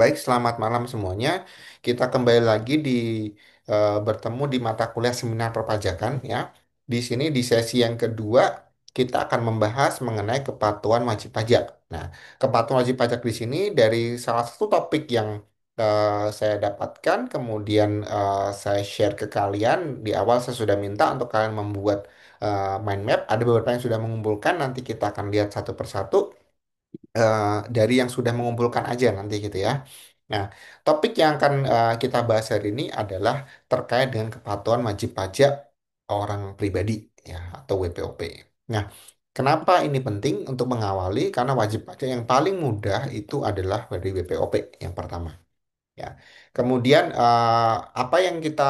Baik, selamat malam semuanya. Kita kembali lagi bertemu di mata kuliah seminar perpajakan ya. Di sini di sesi yang kedua kita akan membahas mengenai kepatuhan wajib pajak. Nah, kepatuhan wajib pajak di sini dari salah satu topik yang saya dapatkan, kemudian saya share ke kalian. Di awal saya sudah minta untuk kalian membuat mind map. Ada beberapa yang sudah mengumpulkan. Nanti kita akan lihat satu persatu dari yang sudah mengumpulkan aja nanti gitu ya. Nah, topik yang akan kita bahas hari ini adalah terkait dengan kepatuhan wajib pajak orang pribadi ya atau WPOP. Nah, kenapa ini penting untuk mengawali? Karena wajib pajak yang paling mudah itu adalah dari WPOP yang pertama. Ya, kemudian apa yang kita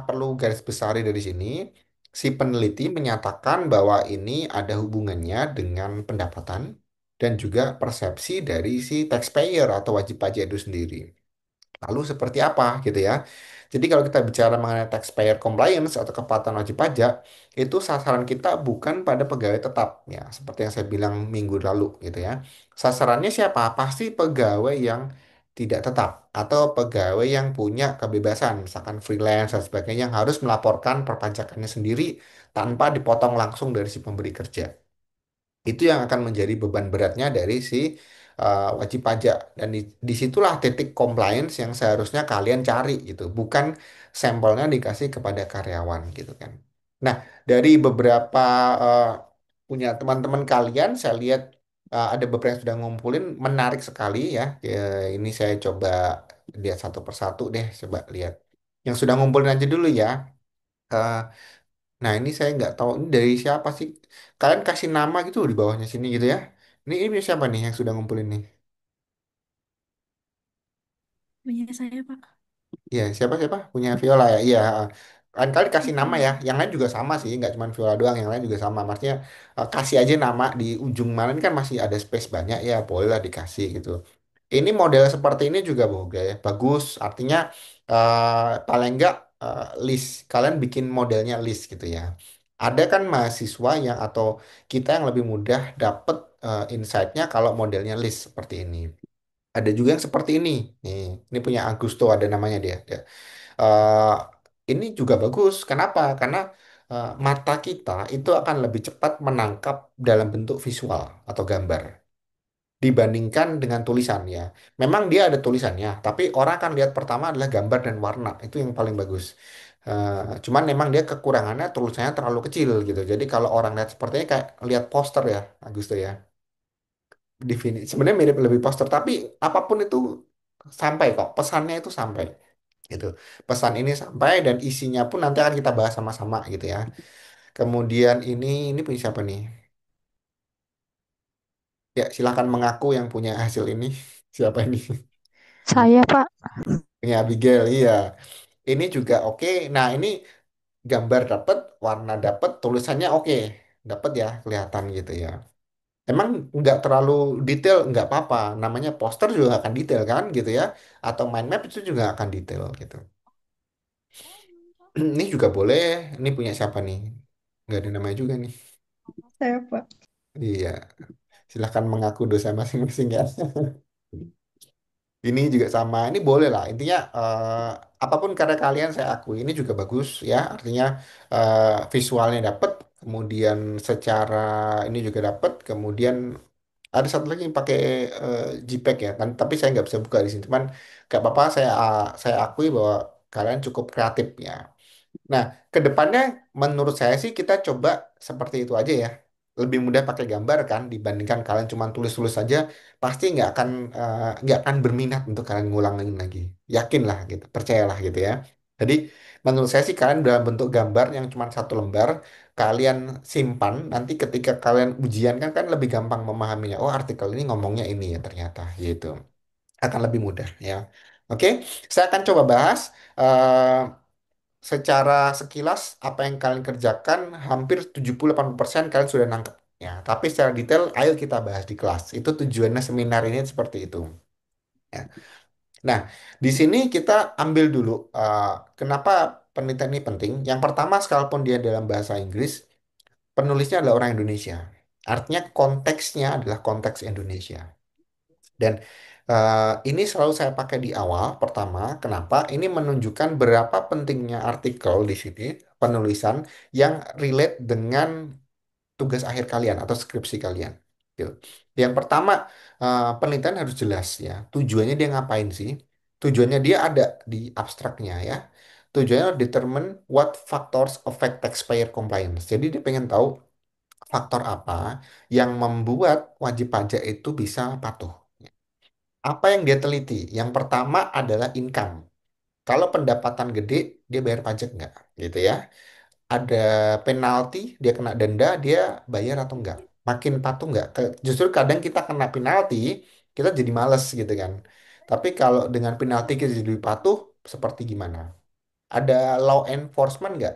perlu garis besari dari sini? Si peneliti menyatakan bahwa ini ada hubungannya dengan pendapatan dan juga persepsi dari si taxpayer atau wajib pajak itu sendiri. Lalu seperti apa gitu ya? Jadi kalau kita bicara mengenai taxpayer compliance atau kepatuhan wajib pajak, itu sasaran kita bukan pada pegawai tetap ya, seperti yang saya bilang minggu lalu gitu ya. Sasarannya siapa? Pasti pegawai yang tidak tetap atau pegawai yang punya kebebasan, misalkan freelance dan sebagainya yang harus melaporkan perpajakannya sendiri tanpa dipotong langsung dari si pemberi kerja. Itu yang akan menjadi beban beratnya dari si wajib pajak. Dan disitulah titik compliance yang seharusnya kalian cari gitu. Bukan sampelnya dikasih kepada karyawan gitu kan. Nah, dari beberapa uh, punya teman-teman kalian, saya lihat ada beberapa yang sudah ngumpulin, menarik sekali ya. Ini saya coba lihat satu persatu deh, coba lihat. Yang sudah ngumpulin aja dulu ya. Eh, Nah, ini saya nggak tahu ini dari siapa sih. Kalian kasih nama gitu di bawahnya sini gitu ya. Ini siapa nih yang sudah ngumpulin nih? Punya saya, Pak. Iya, siapa punya Viola ya? Iya. Kan kalian kasih nama ya. Mm-mm. Yang lain juga sama sih, nggak cuma Viola doang, yang lain juga sama. Maksudnya kasih aja nama di ujung mana ini kan masih ada space banyak ya, bolehlah dikasih gitu. Ini model seperti ini juga bagus. Artinya paling nggak list kalian bikin modelnya list gitu ya. Ada kan mahasiswa yang atau kita yang lebih mudah dapet insight-nya kalau modelnya list seperti ini. Ada juga yang seperti ini. Ini punya Agusto ada namanya dia. Eh, ini juga bagus. Kenapa? Karena mata kita itu akan lebih cepat menangkap dalam bentuk visual atau gambar dibandingkan dengan tulisan ya. Memang dia ada tulisannya, tapi orang akan lihat pertama adalah gambar dan warna. Itu yang paling bagus. Cuman memang dia kekurangannya tulisannya terlalu kecil gitu. Jadi kalau orang lihat sepertinya kayak lihat poster ya, Agusto ya. Sebenarnya mirip lebih poster, tapi apapun itu sampai kok. Pesannya itu sampai gitu. Pesan ini sampai dan isinya pun nanti akan kita bahas sama-sama gitu ya. Kemudian ini punya siapa nih? Ya, silahkan mengaku yang punya hasil ini. Siapa ini? Saya, Pak. Punya Abigail, iya. Ini juga oke. Nah, ini gambar dapet, warna dapet, tulisannya oke. Dapet ya, kelihatan gitu ya. Emang nggak terlalu detail, nggak apa-apa. Namanya poster juga akan detail kan gitu ya. Atau mind map itu juga akan detail gitu. Ini juga boleh. Ini punya siapa nih? Nggak ada namanya juga nih. Saya, Pak. Iya, silahkan mengaku dosa masing-masing ya. Ini juga sama, ini boleh lah. Intinya apapun karya kalian saya akui ini juga bagus ya. Artinya visualnya dapet, kemudian secara ini juga dapet, kemudian ada satu lagi yang pakai JPEG ya. Kan, tapi saya nggak bisa buka di sini. Cuman nggak apa-apa, saya akui bahwa kalian cukup kreatif ya. Nah, ke depannya menurut saya sih kita coba seperti itu aja ya. Lebih mudah pakai gambar kan dibandingkan kalian cuma tulis-tulis saja, pasti nggak akan berminat untuk kalian ngulangin lagi. Yakin lah gitu, percayalah gitu ya. Jadi menurut saya sih kalian dalam bentuk gambar yang cuma satu lembar, kalian simpan nanti ketika kalian ujian kan lebih gampang memahaminya. Oh, artikel ini ngomongnya ini ya ternyata gitu. Akan lebih mudah ya. Oke, saya akan coba bahas. eh, Secara sekilas apa yang kalian kerjakan hampir 70-80% kalian sudah nangkep ya. Tapi secara detail ayo kita bahas di kelas. Itu tujuannya seminar ini seperti itu ya. Nah, di sini kita ambil dulu kenapa penelitian ini penting. Yang pertama sekalipun dia dalam bahasa Inggris, penulisnya adalah orang Indonesia. Artinya konteksnya adalah konteks Indonesia. Dan ini selalu saya pakai di awal. Pertama, kenapa? Ini menunjukkan berapa pentingnya artikel di sini, penulisan yang relate dengan tugas akhir kalian atau skripsi kalian. Gitu. Yang pertama, penelitian harus jelas ya. Tujuannya dia ngapain sih? Tujuannya dia ada di abstraknya ya. Tujuannya determine what factors affect taxpayer compliance. Jadi dia pengen tahu faktor apa yang membuat wajib pajak itu bisa patuh. Apa yang dia teliti? Yang pertama adalah income. Kalau pendapatan gede, dia bayar pajak nggak? Gitu ya. Ada penalti, dia kena denda, dia bayar atau enggak? Makin patuh enggak? Justru kadang kita kena penalti, kita jadi males gitu kan. Tapi kalau dengan penalti kita jadi patuh, seperti gimana? Ada law enforcement enggak?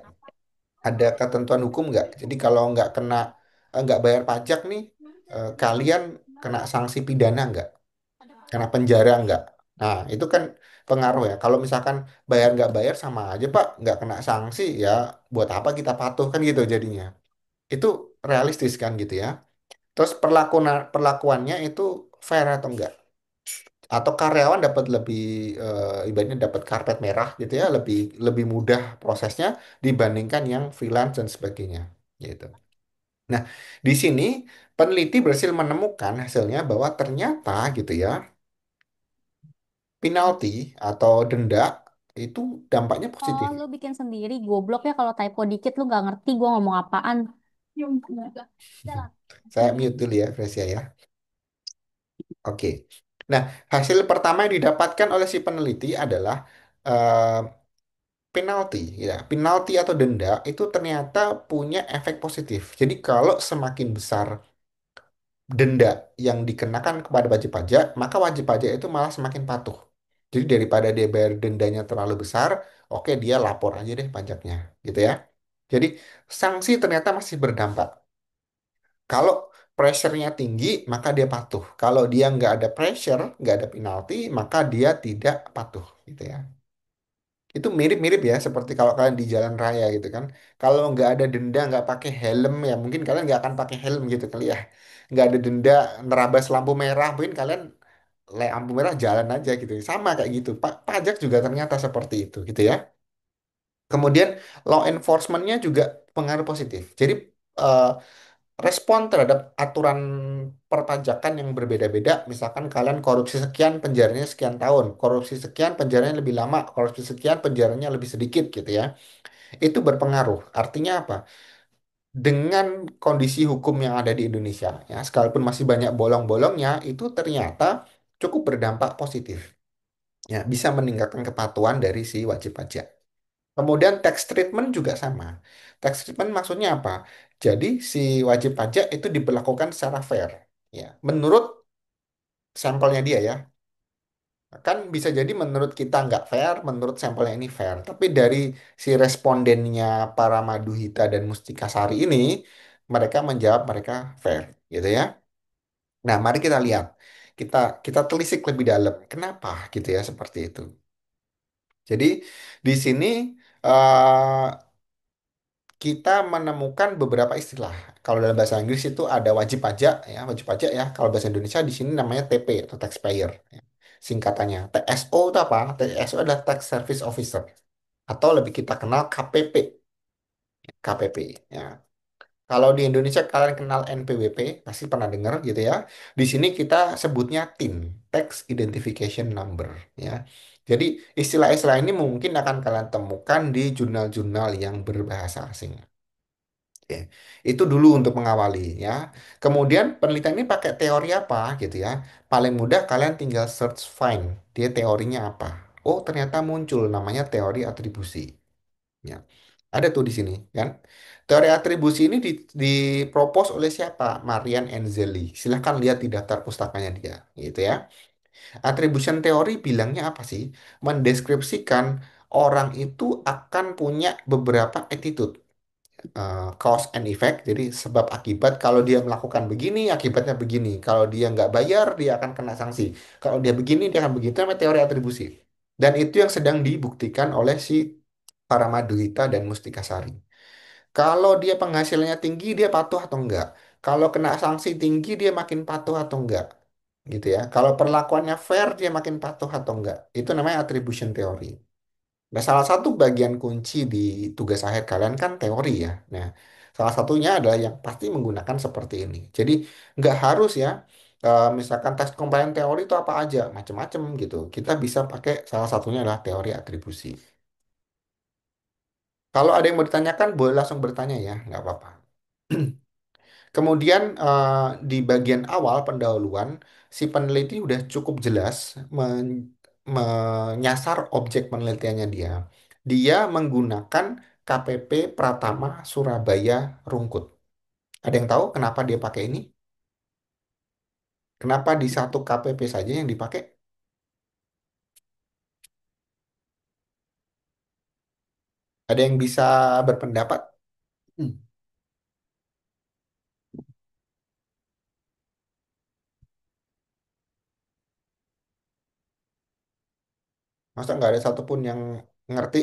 Ada ketentuan hukum enggak? Jadi kalau enggak kena, enggak bayar pajak nih, kalian kena sanksi pidana enggak? Kena penjara enggak? Nah, itu kan pengaruh ya. Kalau misalkan bayar nggak bayar sama aja Pak, nggak kena sanksi ya, buat apa kita patuh kan gitu jadinya. Itu realistis kan gitu ya. Terus perlakuannya itu fair atau enggak? Atau karyawan dapat lebih ibaratnya dapat karpet merah gitu ya, lebih lebih mudah prosesnya dibandingkan yang freelance dan sebagainya gitu. Nah, di sini peneliti berhasil menemukan hasilnya bahwa ternyata gitu ya, penalti atau denda itu dampaknya Oh, positif. lu bikin sendiri. Goblok ya kalau typo dikit lu gak ngerti gua ngomong apaan. Saya mute dulu ya, Fresia ya. Oke. Nah, hasil pertama yang didapatkan oleh si peneliti adalah eh, penalti, ya. Penalti atau denda itu ternyata punya efek positif. Jadi kalau semakin besar denda yang dikenakan kepada wajib pajak, maka wajib pajak itu malah semakin patuh. Jadi daripada dia bayar dendanya terlalu besar, oke dia lapor aja deh pajaknya, gitu ya. Jadi sanksi ternyata masih berdampak. Kalau pressure-nya tinggi, maka dia patuh. Kalau dia nggak ada pressure, nggak ada penalti, maka dia tidak patuh, gitu ya. Itu mirip-mirip ya, seperti kalau kalian di jalan raya gitu kan. Kalau nggak ada denda, nggak pakai helm ya, mungkin kalian nggak akan pakai helm gitu kali ya. Nggak ada denda, nerabas lampu merah, mungkin kalian lampu merah jalan aja gitu. Sama kayak gitu. Pajak juga ternyata seperti itu, gitu ya. Kemudian law enforcement-nya juga pengaruh positif. Jadi eh, respon terhadap aturan perpajakan yang berbeda-beda. Misalkan kalian korupsi sekian, penjaranya sekian tahun. Korupsi sekian, penjaranya lebih lama. Korupsi sekian, penjaranya lebih sedikit gitu ya. Itu berpengaruh. Artinya apa? Dengan kondisi hukum yang ada di Indonesia, ya, sekalipun masih banyak bolong-bolongnya, itu ternyata cukup berdampak positif. Ya, bisa meningkatkan kepatuhan dari si wajib pajak. Kemudian tax treatment juga sama. Tax treatment maksudnya apa? Jadi si wajib pajak itu diberlakukan secara fair. Ya, menurut sampelnya dia ya. Kan bisa jadi menurut kita nggak fair, menurut sampelnya ini fair. Tapi dari si respondennya para Maduhita dan Mustika Sari ini, mereka menjawab mereka fair, gitu ya. Nah, mari kita lihat. Kita kita telisik lebih dalam. Kenapa gitu ya seperti itu. Jadi di sini eh, kita menemukan beberapa istilah. Kalau dalam bahasa Inggris itu ada wajib pajak, ya, wajib pajak ya. Kalau bahasa Indonesia di sini namanya TP atau taxpayer. Ya. Singkatannya. TSO itu apa? TSO adalah Tax Service Officer atau lebih kita kenal KPP. KPP. Ya. Kalau di Indonesia kalian kenal NPWP, pasti pernah dengar gitu ya. Di sini kita sebutnya TIN, Tax Identification Number. Ya. Jadi istilah-istilah ini mungkin akan kalian temukan di jurnal-jurnal yang berbahasa asing. Oke, itu dulu untuk mengawali ya. Kemudian penelitian ini pakai teori apa gitu ya. Paling mudah kalian tinggal search find dia teorinya apa. Oh, ternyata muncul namanya teori atribusi. Ya. Ada tuh di sini kan. Teori atribusi ini dipropos oleh siapa? Marian Enzeli. Silahkan lihat di daftar pustakanya dia gitu ya. Attribution teori bilangnya apa sih? Mendeskripsikan orang itu akan punya beberapa attitude, cause and effect, jadi sebab akibat. Kalau dia melakukan begini, akibatnya begini. Kalau dia nggak bayar, dia akan kena sanksi. Kalau dia begini, dia akan begitu. Namanya teori atribusi. Dan itu yang sedang dibuktikan oleh si para Maduhita dan Mustika Sari. Kalau dia penghasilannya tinggi, dia patuh atau enggak? Kalau kena sanksi tinggi, dia makin patuh atau enggak? gitu ya. Kalau perlakuannya fair, dia makin patuh atau enggak. Itu namanya attribution theory. Nah, salah satu bagian kunci di tugas akhir kalian kan teori ya. Nah, salah satunya adalah yang pasti menggunakan seperti ini. Jadi, nggak harus ya, misalkan tes komplain teori itu apa aja, macam-macam gitu. Kita bisa pakai salah satunya adalah teori atribusi. Kalau ada yang mau ditanyakan, boleh langsung bertanya ya, nggak apa-apa. Kemudian di bagian awal pendahuluan, si peneliti udah cukup jelas menyasar objek penelitiannya dia. Dia menggunakan KPP Pratama Surabaya Rungkut. Ada yang tahu kenapa dia pakai ini? Kenapa di satu KPP saja yang dipakai? Ada yang bisa berpendapat? Hmm. Masa nggak ada satupun yang ngerti?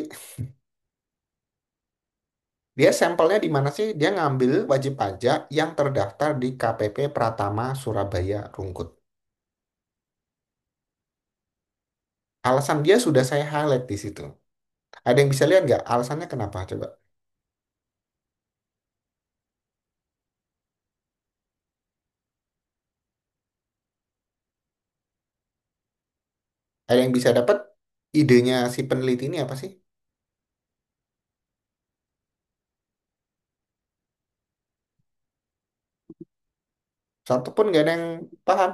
Dia sampelnya di mana sih? Dia ngambil wajib pajak yang terdaftar di KPP Pratama Surabaya Rungkut. Alasan dia sudah saya highlight di situ. Ada yang bisa lihat nggak alasannya kenapa? Coba. Ada yang bisa dapat idenya si peneliti ini apa sih? Satu pun nggak ada yang paham.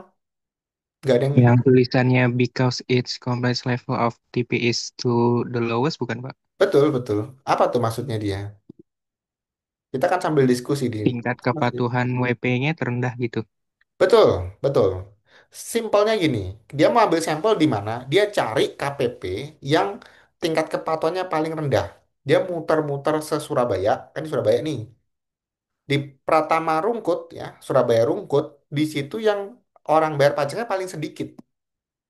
Nggak ada yang Yang tulisannya because its compliance level of TP is to the lowest, bukan Pak? betul betul. Apa tuh maksudnya dia? Kita kan sambil diskusi di. Tingkat kepatuhan WP-nya terendah gitu. Betul betul. Simpelnya gini, dia mau ambil sampel di mana? Dia cari KPP yang tingkat kepatuhannya paling rendah. Dia muter-muter se Surabaya, kan di Surabaya nih. Di Pratama Rungkut ya, Surabaya Rungkut, di situ yang orang bayar pajaknya paling sedikit.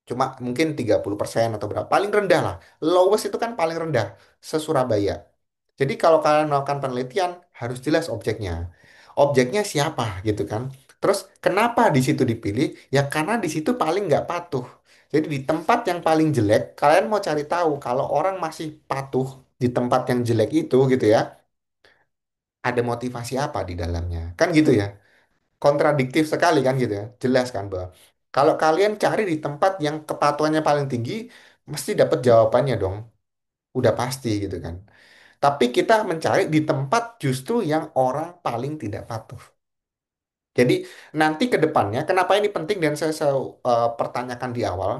Cuma mungkin 30% atau berapa. Paling rendah lah. Lowest itu kan paling rendah se-Surabaya. Jadi kalau kalian melakukan penelitian, harus jelas objeknya. Objeknya siapa gitu kan. Terus kenapa di situ dipilih? Ya karena di situ paling nggak patuh. Jadi di tempat yang paling jelek, kalian mau cari tahu kalau orang masih patuh di tempat yang jelek itu gitu ya, ada motivasi apa di dalamnya. Kan gitu ya. Kontradiktif sekali kan gitu ya. Jelas kan bahwa kalau kalian cari di tempat yang kepatuhannya paling tinggi, mesti dapat jawabannya dong. Udah pasti gitu kan. Tapi kita mencari di tempat justru yang orang paling tidak patuh. Jadi nanti ke depannya, kenapa ini penting dan saya pertanyakan di awal,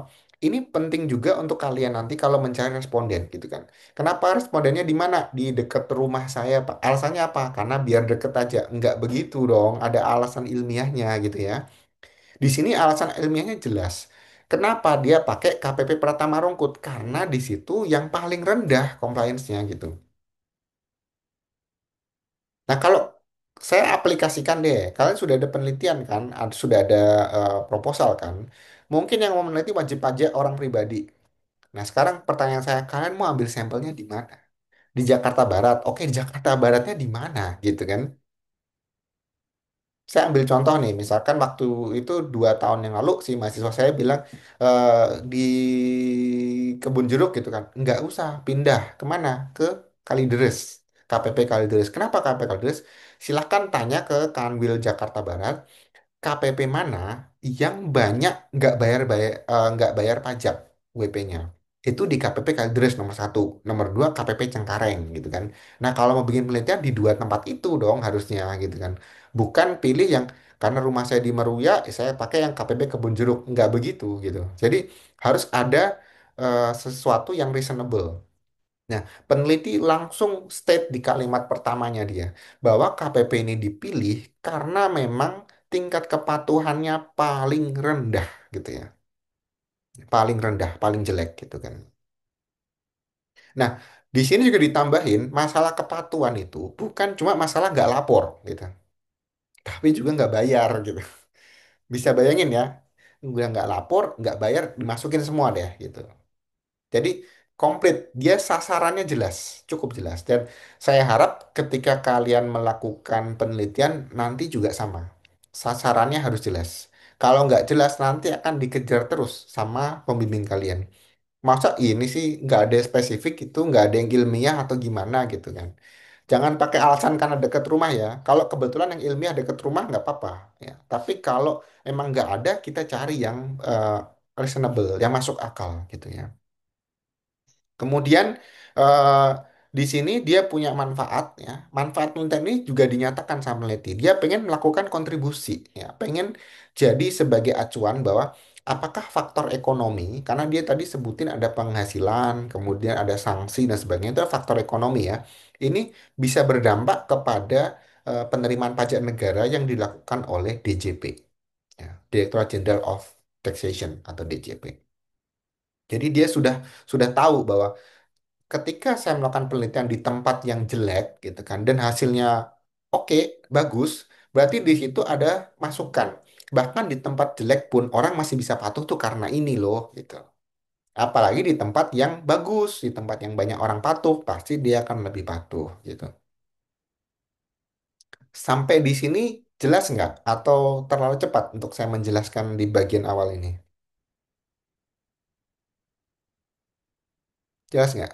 ini penting juga untuk kalian nanti kalau mencari responden gitu kan. Kenapa respondennya di mana? Di dekat rumah saya, Pak. Alasannya apa? Karena biar deket aja. Enggak begitu dong, ada alasan ilmiahnya gitu ya. Di sini alasan ilmiahnya jelas. Kenapa dia pakai KPP Pratama Rungkut? Karena di situ yang paling rendah compliance-nya gitu. Nah, kalau saya aplikasikan deh, kalian sudah ada penelitian kan, sudah ada proposal kan. Mungkin yang mau meneliti wajib pajak orang pribadi. Nah, sekarang pertanyaan saya, kalian mau ambil sampelnya di mana? Di Jakarta Barat. Oke, di Jakarta Baratnya di mana gitu kan? Saya ambil contoh nih, misalkan waktu itu 2 tahun yang lalu si mahasiswa saya bilang di Kebun Jeruk gitu kan, nggak usah pindah kemana ke Kalideres, KPP Kalideres. Kenapa KPP Kalideres? Silahkan tanya ke Kanwil Jakarta Barat, KPP mana yang banyak nggak bayar pajak WP-nya. Itu di KPP Kalideres nomor satu, nomor dua KPP Cengkareng gitu kan. Nah kalau mau bikin penelitian di dua tempat itu dong harusnya gitu kan. Bukan pilih yang karena rumah saya di Meruya, saya pakai yang KPP Kebun Jeruk. Nggak begitu gitu. Jadi harus ada sesuatu yang reasonable. Nah, peneliti langsung state di kalimat pertamanya dia bahwa KPP ini dipilih karena memang tingkat kepatuhannya paling rendah gitu ya. Paling rendah, paling jelek gitu kan. Nah, di sini juga ditambahin masalah kepatuhan itu bukan cuma masalah nggak lapor gitu, tapi juga nggak bayar gitu. Bisa bayangin ya, udah nggak lapor, nggak bayar, dimasukin semua deh gitu. Jadi komplit, dia sasarannya jelas, cukup jelas. Dan saya harap ketika kalian melakukan penelitian nanti juga sama. Sasarannya harus jelas. Kalau nggak jelas nanti akan dikejar terus sama pembimbing kalian. Masa ini sih nggak ada spesifik itu, nggak ada yang ilmiah atau gimana gitu kan. Jangan pakai alasan karena dekat rumah ya. Kalau kebetulan yang ilmiah dekat rumah nggak apa-apa ya. Tapi kalau emang nggak ada, kita cari yang reasonable, yang masuk akal gitu ya. Kemudian eh, di sini dia punya manfaat ya. Manfaat penelitian ini juga dinyatakan sama peneliti. Dia pengen melakukan kontribusi ya, pengen jadi sebagai acuan bahwa apakah faktor ekonomi, karena dia tadi sebutin ada penghasilan, kemudian ada sanksi dan sebagainya, itu faktor ekonomi ya. Ini bisa berdampak kepada penerimaan pajak negara yang dilakukan oleh DJP, ya, Directorate General of Taxation atau DJP. Jadi dia sudah tahu bahwa ketika saya melakukan penelitian di tempat yang jelek gitu kan dan hasilnya oke, bagus, berarti di situ ada masukan. Bahkan di tempat jelek pun orang masih bisa patuh tuh karena ini loh gitu. Apalagi di tempat yang bagus, di tempat yang banyak orang patuh, pasti dia akan lebih patuh gitu. Sampai di sini jelas nggak? Atau terlalu cepat untuk saya menjelaskan di bagian awal ini? Jelas nggak?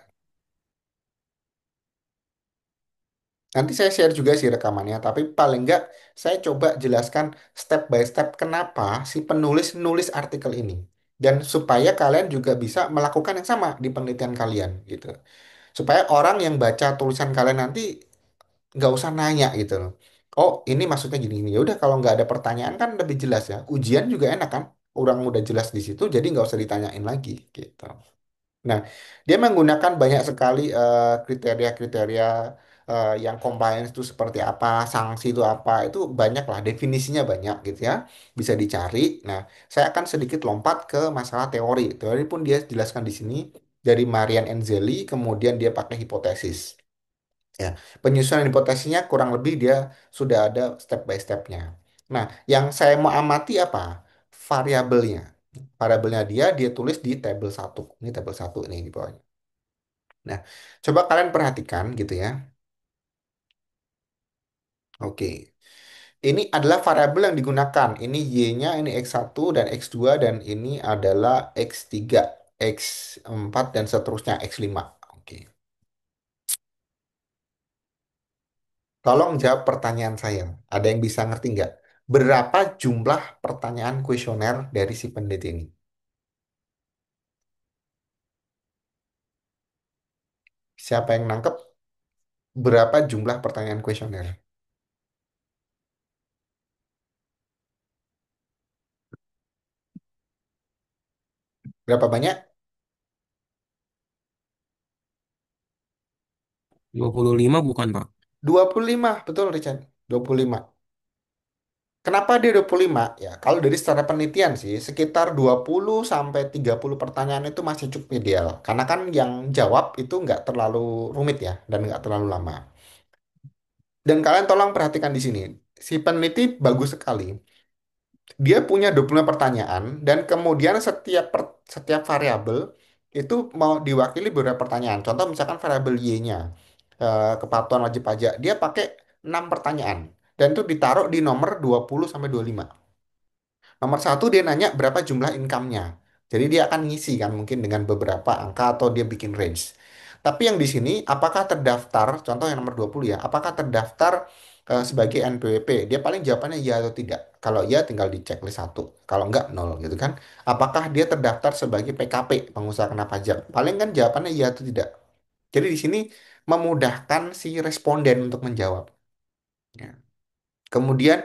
Nanti saya share juga sih rekamannya, tapi paling nggak saya coba jelaskan step by step kenapa si penulis nulis artikel ini. Dan supaya kalian juga bisa melakukan yang sama di penelitian kalian gitu. Supaya orang yang baca tulisan kalian nanti nggak usah nanya gitu loh. Oh, ini maksudnya gini-gini. Ya udah kalau nggak ada pertanyaan kan lebih jelas ya. Ujian juga enak kan. Orang udah jelas di situ, jadi nggak usah ditanyain lagi gitu. Nah, dia menggunakan banyak sekali kriteria-kriteria yang compliance itu seperti apa, sanksi itu apa, itu banyak lah, definisinya banyak gitu ya, bisa dicari. Nah, saya akan sedikit lompat ke masalah teori. Teori pun dia jelaskan di sini dari Marian Enzeli, kemudian dia pakai hipotesis. Ya, penyusunan hipotesisnya kurang lebih dia sudah ada step by stepnya. Nah, yang saya mau amati apa? Variabelnya. Variabelnya dia tulis di tabel satu. Ini tabel satu nih di bawahnya. Nah, coba kalian perhatikan gitu ya. Oke. Ini adalah variabel yang digunakan. Ini Y-nya, ini X1 dan X2 dan ini adalah X3, X4 dan seterusnya X5. Oke. Tolong jawab pertanyaan saya. Ada yang bisa ngerti nggak? Berapa jumlah pertanyaan kuesioner dari si peneliti ini? Siapa yang nangkep? Berapa jumlah pertanyaan kuesioner? Berapa banyak? 25 bukan, Pak? 25, betul Richard. 25. Kenapa dia 25? Ya, kalau dari secara penelitian sih, sekitar 20 sampai 30 pertanyaan itu masih cukup ideal. Karena kan yang jawab itu nggak terlalu rumit ya, dan nggak terlalu lama. Dan kalian tolong perhatikan di sini. Si peneliti bagus sekali. Dia punya 25 pertanyaan, dan kemudian setiap variabel itu mau diwakili beberapa pertanyaan. Contoh misalkan variabel Y-nya, kepatuhan wajib pajak, dia pakai 6 pertanyaan. Dan itu ditaruh di nomor 20 sampai 25. Nomor satu dia nanya berapa jumlah income-nya. Jadi dia akan ngisi kan mungkin dengan beberapa angka atau dia bikin range. Tapi yang di sini apakah terdaftar, contoh yang nomor 20 ya, apakah terdaftar sebagai NPWP? Dia paling jawabannya ya atau tidak. Kalau ya tinggal di checklist satu. Kalau enggak nol gitu kan. Apakah dia terdaftar sebagai PKP, pengusaha kena pajak? Paling kan jawabannya ya atau tidak. Jadi di sini memudahkan si responden untuk menjawab. Ya. Kemudian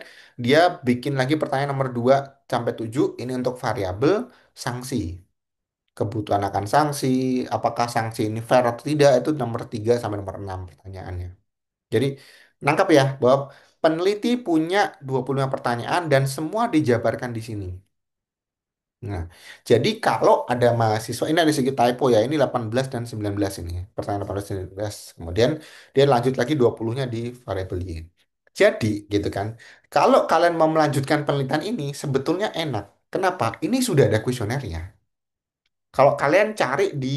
dia bikin lagi pertanyaan nomor 2 sampai 7 ini untuk variabel sanksi. Kebutuhan akan sanksi, apakah sanksi ini fair atau tidak, itu nomor 3 sampai nomor 6 pertanyaannya. Jadi nangkap ya bahwa peneliti punya 25 pertanyaan dan semua dijabarkan di sini. Nah, jadi kalau ada mahasiswa, ini ada sedikit typo ya, ini 18 dan 19 ini. Pertanyaan 18 dan 19. Kemudian dia lanjut lagi 20-nya di variabel Y. Jadi, gitu kan. Kalau kalian mau melanjutkan penelitian ini, sebetulnya enak. Kenapa? Ini sudah ada kuesionernya. Kalau kalian cari di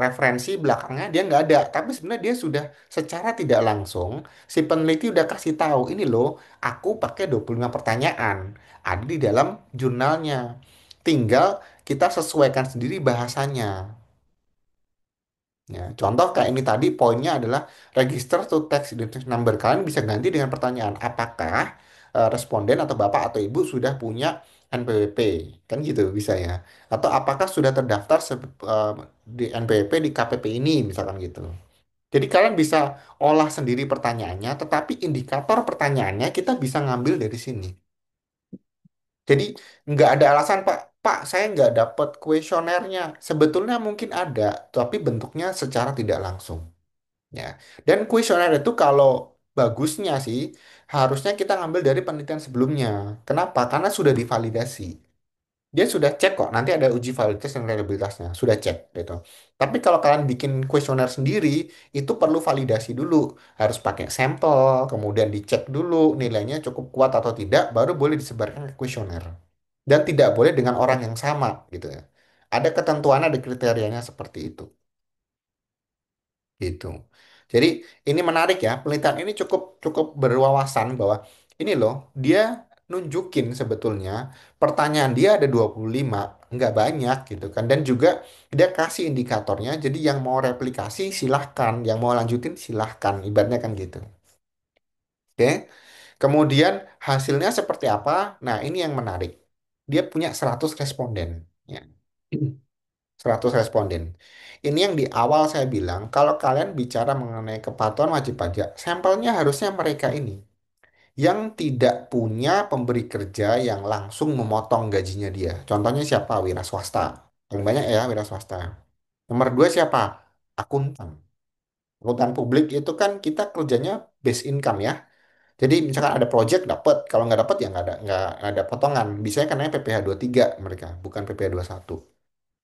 referensi belakangnya dia nggak ada, tapi sebenarnya dia sudah secara tidak langsung si peneliti udah kasih tahu ini loh, aku pakai 25 pertanyaan ada di dalam jurnalnya. Tinggal kita sesuaikan sendiri bahasanya. Ya, contoh kayak ini tadi poinnya adalah register to text identity number. Kalian bisa ganti dengan pertanyaan, apakah responden atau bapak atau ibu sudah punya NPWP? Kan gitu bisa ya. Atau apakah sudah terdaftar di NPWP di KPP ini, misalkan gitu. Jadi kalian bisa olah sendiri pertanyaannya, tetapi indikator pertanyaannya kita bisa ngambil dari sini. Jadi nggak ada alasan Pak, Pak saya nggak dapat kuesionernya. Sebetulnya mungkin ada, tapi bentuknya secara tidak langsung. Ya. Dan kuesioner itu kalau bagusnya sih harusnya kita ngambil dari penelitian sebelumnya. Kenapa? Karena sudah divalidasi. Dia sudah cek kok, nanti ada uji validitas dan reliabilitasnya, sudah cek gitu. Tapi kalau kalian bikin kuesioner sendiri, itu perlu validasi dulu. Harus pakai sampel, kemudian dicek dulu nilainya cukup kuat atau tidak, baru boleh disebarkan ke kuesioner. Dan tidak boleh dengan orang yang sama gitu ya. Ada ketentuan, ada kriterianya seperti itu. Gitu. Jadi ini menarik ya, penelitian ini cukup cukup berwawasan bahwa ini loh, dia nunjukin sebetulnya pertanyaan dia ada 25 nggak banyak gitu kan. Dan juga dia kasih indikatornya, jadi yang mau replikasi silahkan, yang mau lanjutin silahkan, ibaratnya kan gitu. Oke, kemudian hasilnya seperti apa? Nah ini yang menarik. Dia punya 100 responden. Ya. 100 responden. Ini yang di awal saya bilang, kalau kalian bicara mengenai kepatuhan wajib pajak, sampelnya harusnya mereka ini yang tidak punya pemberi kerja yang langsung memotong gajinya dia. Contohnya siapa? Wira swasta. Paling banyak ya wira swasta. Nomor dua siapa? Akuntan. Akuntan publik itu kan kita kerjanya base income ya. Jadi misalkan ada project dapat, kalau nggak dapat ya nggak ada potongan. Biasanya karena PPh tiga mereka, bukan PPh satu.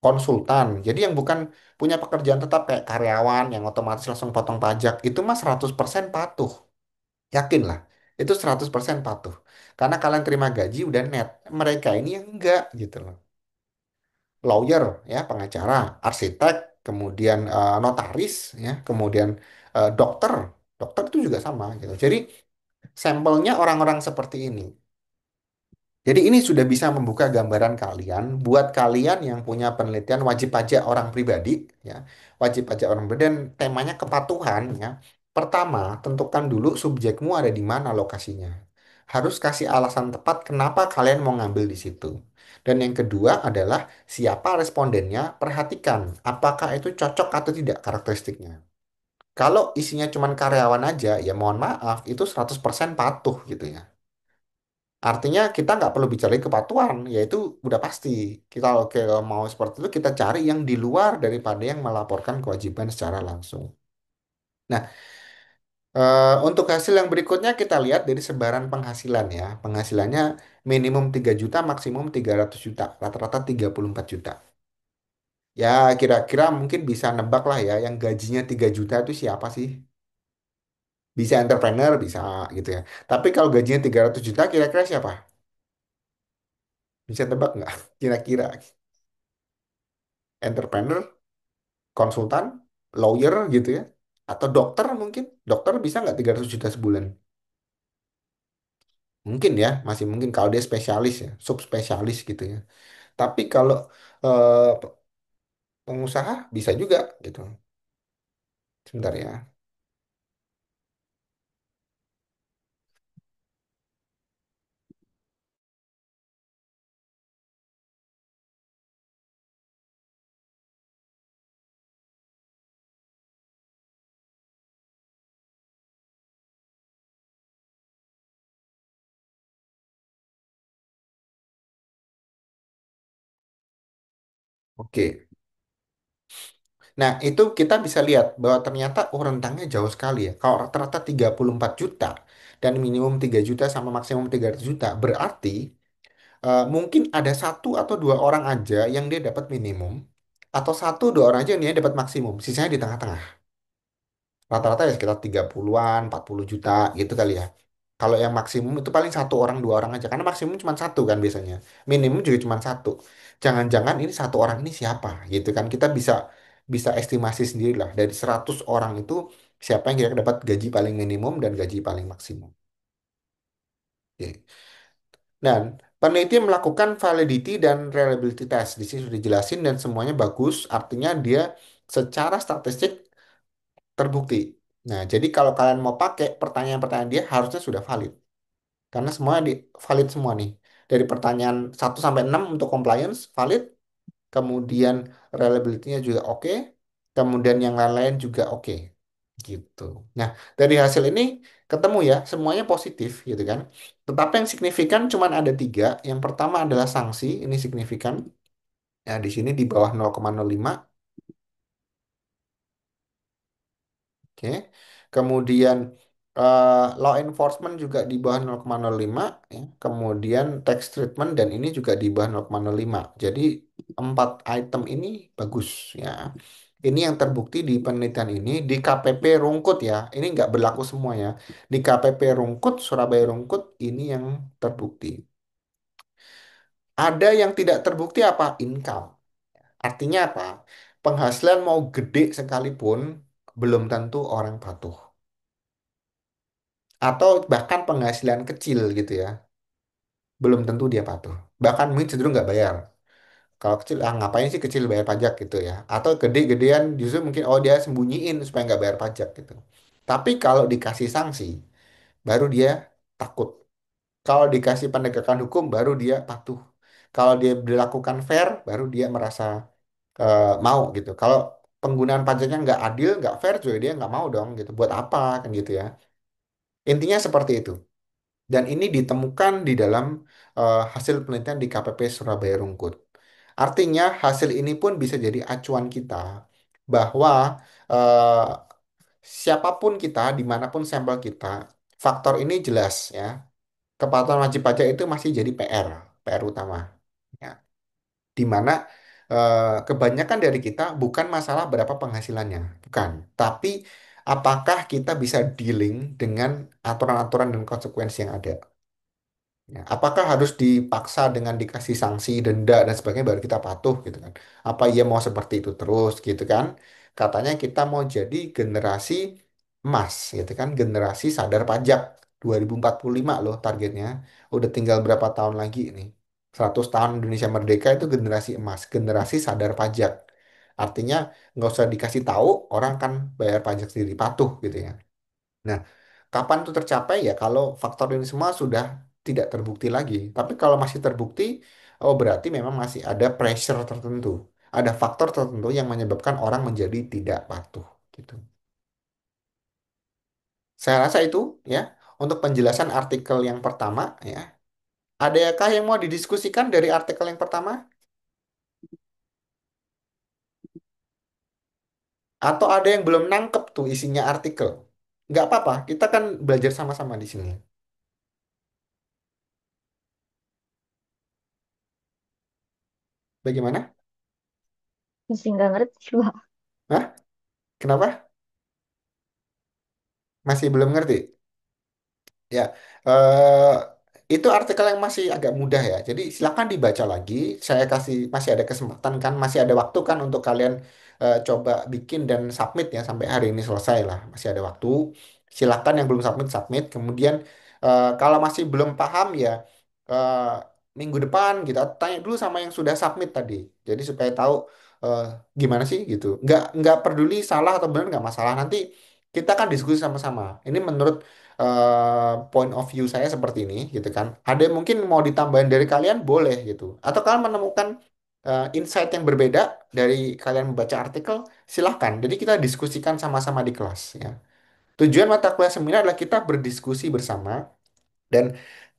Konsultan. Jadi yang bukan punya pekerjaan tetap kayak karyawan yang otomatis langsung potong pajak, itu mah 100% patuh. Yakin lah. Itu 100% patuh. Karena kalian terima gaji udah net. Mereka ini yang enggak gitu loh. Lawyer ya, pengacara, arsitek, kemudian notaris ya, kemudian dokter. Dokter itu juga sama gitu. Jadi sampelnya orang-orang seperti ini. Jadi ini sudah bisa membuka gambaran kalian buat kalian yang punya penelitian wajib pajak orang pribadi ya. Wajib pajak orang pribadi dan temanya kepatuhan ya. Pertama, tentukan dulu subjekmu ada di mana lokasinya. Harus kasih alasan tepat kenapa kalian mau ngambil di situ. Dan yang kedua adalah siapa respondennya, perhatikan apakah itu cocok atau tidak karakteristiknya. Kalau isinya cuma karyawan aja, ya mohon maaf, itu 100% patuh gitu ya. Artinya kita nggak perlu bicara kepatuhan, yaitu udah pasti. Kita kalau mau seperti itu kita cari yang di luar daripada yang melaporkan kewajiban secara langsung. Nah, untuk hasil yang berikutnya kita lihat dari sebaran penghasilan ya. Penghasilannya minimum 3 juta, maksimum 300 juta. Rata-rata 34 juta. Ya kira-kira mungkin bisa nebak lah ya, yang gajinya 3 juta itu siapa sih? Bisa entrepreneur, bisa gitu ya. Tapi kalau gajinya 300 juta kira-kira siapa? Bisa tebak nggak? Kira-kira. Entrepreneur, konsultan, lawyer gitu ya, atau dokter mungkin. Dokter bisa nggak 300 juta sebulan? Mungkin ya, masih mungkin kalau dia spesialis ya, subspesialis gitu ya. Tapi kalau pengusaha bisa juga gitu. Sebentar ya. Oke. Nah, itu kita bisa lihat bahwa ternyata rentangnya jauh sekali ya. Kalau rata-rata 34 juta dan minimum 3 juta sama maksimum 300 juta, berarti mungkin ada satu atau dua orang aja yang dia dapat minimum, atau satu dua orang aja yang dia dapat maksimum, sisanya di tengah-tengah. Rata-rata ya sekitar 30-an, 40 juta gitu kali ya. Kalau yang maksimum itu paling satu orang dua orang aja, karena maksimum cuma satu kan biasanya. Minimum juga cuma satu. jangan-jangan ini satu orang ini siapa gitu kan. Kita bisa bisa estimasi sendiri lah dari 100 orang itu siapa yang kira-kira dapat gaji paling minimum dan gaji paling maksimum. Oke. Dan peneliti melakukan validity dan reliability test. Di sini sudah dijelasin dan semuanya bagus. Artinya dia secara statistik terbukti. Nah, jadi kalau kalian mau pakai pertanyaan-pertanyaan dia harusnya sudah valid. Karena semuanya valid semua nih. Dari pertanyaan 1 sampai 6 untuk compliance valid, kemudian reliability-nya juga oke, kemudian yang lain-lain juga oke. Gitu. Nah, dari hasil ini ketemu ya, semuanya positif gitu kan. Tetapi yang signifikan cuma ada 3. Yang pertama adalah sanksi, ini signifikan. Ya, di sini di bawah 0,05. Oke. Kemudian law enforcement juga di bawah 0,05 ya. Kemudian tax treatment dan ini juga di bawah 0,05. Jadi 4 item ini bagus ya. Ini yang terbukti di penelitian ini di KPP Rungkut ya. Ini nggak berlaku semua ya. Di KPP Rungkut, Surabaya Rungkut ini yang terbukti. Ada yang tidak terbukti apa? Income. Artinya apa? Penghasilan mau gede sekalipun belum tentu orang patuh. Atau bahkan penghasilan kecil gitu ya, belum tentu dia patuh. Bahkan mungkin cenderung nggak bayar. Kalau kecil, ah ngapain sih kecil bayar pajak gitu ya. Atau gede-gedean justru mungkin, oh dia sembunyiin supaya nggak bayar pajak gitu. Tapi kalau dikasih sanksi, baru dia takut. Kalau dikasih penegakan hukum, baru dia patuh. Kalau dia dilakukan fair, baru dia merasa mau gitu. Kalau penggunaan pajaknya nggak adil, nggak fair juga dia nggak mau dong gitu. Buat apa kan gitu ya. Intinya seperti itu. Dan ini ditemukan di dalam hasil penelitian di KPP Surabaya Rungkut. Artinya hasil ini pun bisa jadi acuan kita bahwa eh, siapapun kita, dimanapun sampel kita, faktor ini jelas ya. Kepatuhan wajib pajak itu masih jadi PR utama. Ya. Di mana kebanyakan dari kita bukan masalah berapa penghasilannya, bukan. Tapi apakah kita bisa dealing dengan aturan-aturan dan konsekuensi yang ada. Ya, apakah harus dipaksa dengan dikasih sanksi, denda dan sebagainya baru kita patuh gitu kan? Apa ia mau seperti itu terus gitu kan? Katanya kita mau jadi generasi emas gitu kan, generasi sadar pajak 2045 loh targetnya. Udah tinggal berapa tahun lagi ini? 100 tahun Indonesia merdeka itu generasi emas, generasi sadar pajak. Artinya nggak usah dikasih tahu, orang kan bayar pajak sendiri patuh gitu ya. Nah, kapan itu tercapai ya kalau faktor ini semua sudah tidak terbukti lagi. Tapi kalau masih terbukti, oh berarti memang masih ada pressure tertentu. Ada faktor tertentu yang menyebabkan orang menjadi tidak patuh gitu. Saya rasa itu ya untuk penjelasan artikel yang pertama ya. Adakah yang mau didiskusikan dari artikel yang pertama? Atau ada yang belum nangkep tuh isinya artikel? Nggak apa-apa, kita kan belajar sama-sama di sini. Bagaimana? Masih nggak ngerti, Pak. Hah? Kenapa? Masih belum ngerti? Ya, eh, itu artikel yang masih agak mudah ya. Jadi silakan dibaca lagi. Saya kasih masih ada kesempatan kan, masih ada waktu kan untuk kalian coba bikin dan submit ya sampai hari ini selesai lah. Masih ada waktu. Silakan yang belum submit submit. Kemudian kalau masih belum paham ya eh, minggu depan gitu. Tanya dulu sama yang sudah submit tadi. Jadi supaya tahu eh, gimana sih gitu. Nggak peduli salah atau benar nggak masalah. Nanti kita kan diskusi sama-sama. Ini menurut point of view saya seperti ini gitu kan. Ada yang mungkin mau ditambahin dari kalian boleh gitu. Atau kalian menemukan insight yang berbeda dari kalian membaca artikel, silahkan. Jadi kita diskusikan sama-sama di kelas ya. Tujuan mata kuliah seminar adalah kita berdiskusi bersama dan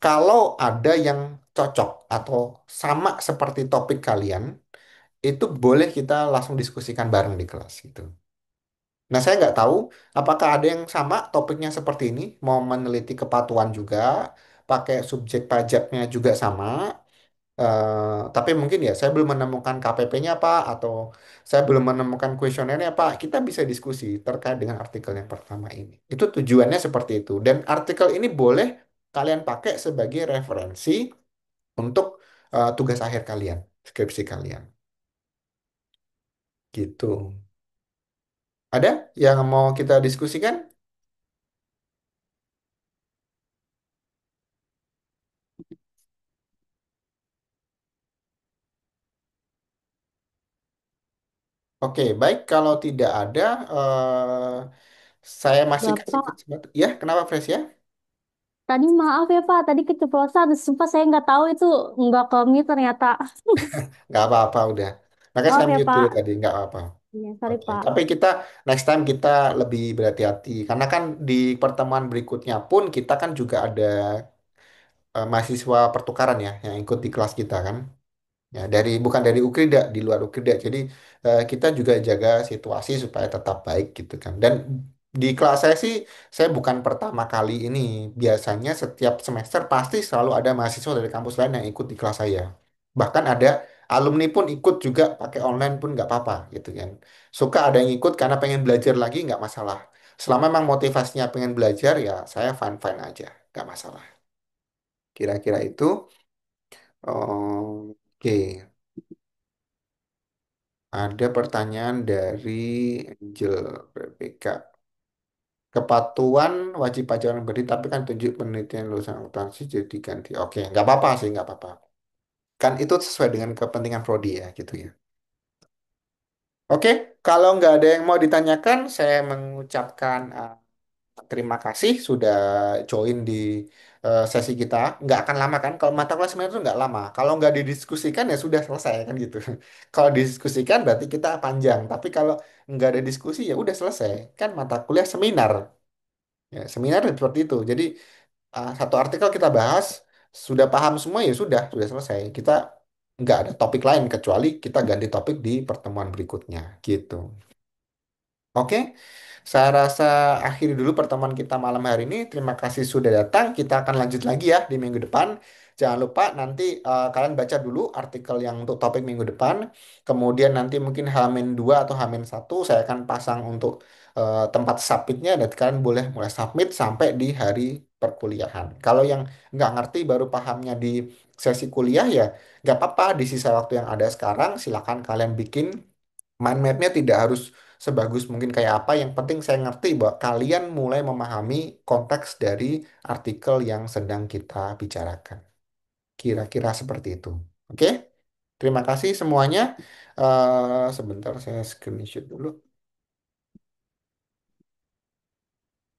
kalau ada yang cocok atau sama seperti topik kalian, itu boleh kita langsung diskusikan bareng di kelas gitu. Nah, saya nggak tahu apakah ada yang sama topiknya seperti ini, mau meneliti kepatuhan juga, pakai subjek pajaknya juga sama, tapi mungkin ya saya belum menemukan KPP-nya apa, atau saya belum menemukan kuesionernya apa, kita bisa diskusi terkait dengan artikel yang pertama ini. Itu tujuannya seperti itu. Dan artikel ini boleh kalian pakai sebagai referensi untuk tugas akhir kalian. skripsi kalian. Gitu. Ada yang mau kita diskusikan? Oke, baik. Kalau tidak ada, saya masih kasih Bapak, kesempatan. Ya, kenapa Fresh ya? tadi maaf ya Pak, tadi keceplosan. Sumpah saya nggak tahu itu nggak ke mute ternyata. Nggak apa-apa, udah. Makanya saya Maaf ya mute dulu Pak. tadi, nggak apa-apa. Ya, sorry Oke, Pak. tapi kita next time kita lebih berhati-hati. Karena kan di pertemuan berikutnya pun kita kan juga ada mahasiswa pertukaran ya yang ikut di kelas kita kan. Ya, bukan dari Ukrida, di luar Ukrida. Jadi kita juga jaga situasi supaya tetap baik gitu kan. Dan di kelas saya sih, saya bukan pertama kali ini. Biasanya setiap semester pasti selalu ada mahasiswa dari kampus lain yang ikut di kelas saya. Bahkan ada alumni pun ikut juga pakai online pun nggak apa-apa gitu kan. Suka ada yang ikut karena pengen belajar lagi nggak masalah. Selama memang motivasinya pengen belajar ya saya fine-fine aja, nggak masalah. Kira-kira itu. Oke. Ada pertanyaan dari Angel Rebecca. Kepatuhan wajib pajak yang berdiri, tapi kan tunjuk penelitian lulusan akuntansi jadi ganti. Oke, nggak apa-apa sih, nggak apa-apa. Kan itu sesuai dengan kepentingan prodi ya, gitu ya. Oke, kalau nggak ada yang mau ditanyakan, saya mengucapkan terima kasih sudah join di sesi kita. Nggak akan lama kan? Kalau mata kuliah sebenarnya itu nggak lama. Kalau nggak didiskusikan ya sudah selesai kan gitu. Kalau didiskusikan berarti kita panjang. Tapi kalau nggak ada diskusi ya udah selesai. Kan mata kuliah seminar. Ya, seminar seperti itu. Jadi satu artikel kita bahas, sudah paham semua ya sudah selesai. Kita nggak ada topik lain kecuali kita ganti topik di pertemuan berikutnya gitu. Oke, saya rasa akhiri dulu pertemuan kita malam hari ini. Terima kasih sudah datang. Kita akan lanjut lagi ya di minggu depan. Jangan lupa nanti kalian baca dulu artikel yang untuk topik minggu depan. Kemudian nanti mungkin H-2 atau H-1 saya akan pasang untuk tempat submitnya dan kalian boleh mulai submit sampai di hari perkuliahan. Kalau yang nggak ngerti baru pahamnya di sesi kuliah ya nggak apa-apa. Di sisa waktu yang ada sekarang silakan kalian bikin mind mapnya tidak harus sebagus mungkin kayak apa. Yang penting saya ngerti bahwa kalian mulai memahami konteks dari artikel yang sedang kita bicarakan. Kira-kira seperti itu. Oke? Terima kasih semuanya. Sebentar saya screenshot dulu.